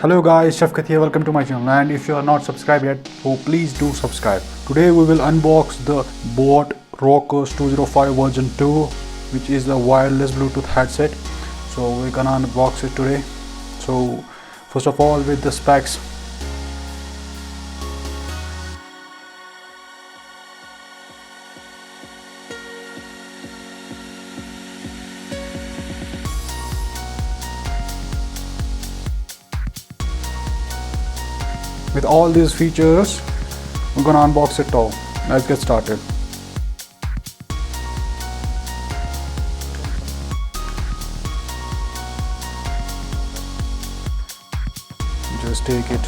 Hello guys, Shafkat here. Welcome to my channel, and if you are not subscribed yet, so please do subscribe. Today we will unbox the boAt rockerz 205 version 2, which is the wireless Bluetooth headset. So we're gonna unbox it today. So first of all, with the specs. With all these features, we're gonna unbox it all. Let's get started. Just take it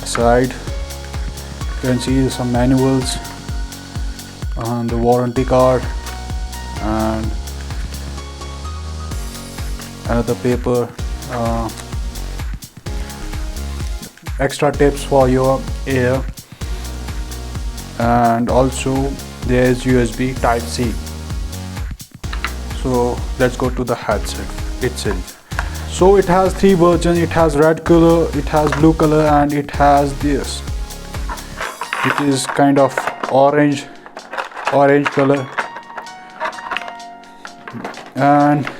aside. You can see some manuals and the warranty card and another paper. Extra tips for your ear, and also there is USB Type-C. So let's go to the headset itself. So it has three versions. It has red color, it has blue color, and it has this. It is kind of orange color, and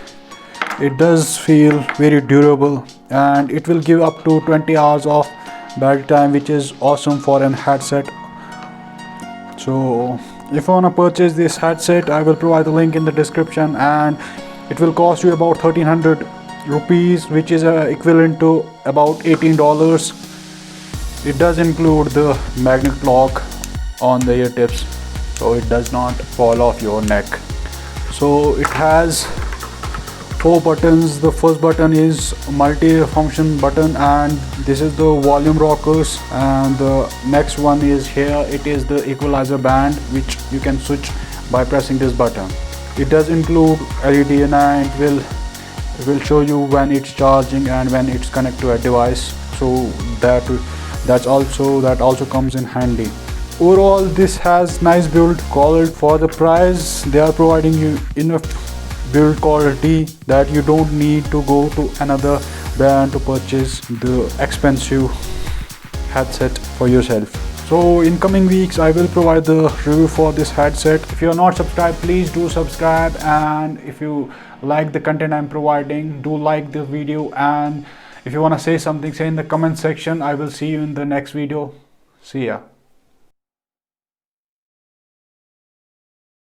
it does feel very durable, and it will give up to 20 hours of battery time, which is awesome for an headset. So if you want to purchase this headset, I will provide the link in the description, and it will cost you about 1300 rupees, which is equivalent to about $18. It does include the magnet lock on the ear tips, so it does not fall off your neck. So it has 4 buttons. The first button is multi-function button, and this is the volume rockers, and the next one is here. It is the equalizer band, which you can switch by pressing this button. It does include LED, and it will show you when it's charging and when it's connected to a device, so that also comes in handy. Overall, this has nice build quality. For the price, they are providing you enough build quality that you don't need to go to another brand to purchase the expensive headset for yourself. So in coming weeks, I will provide the review for this headset. If you are not subscribed, please do subscribe, and if you like the content I'm providing, do like the video, and if you want to say something, say in the comment section. I will see you in the next video. See ya.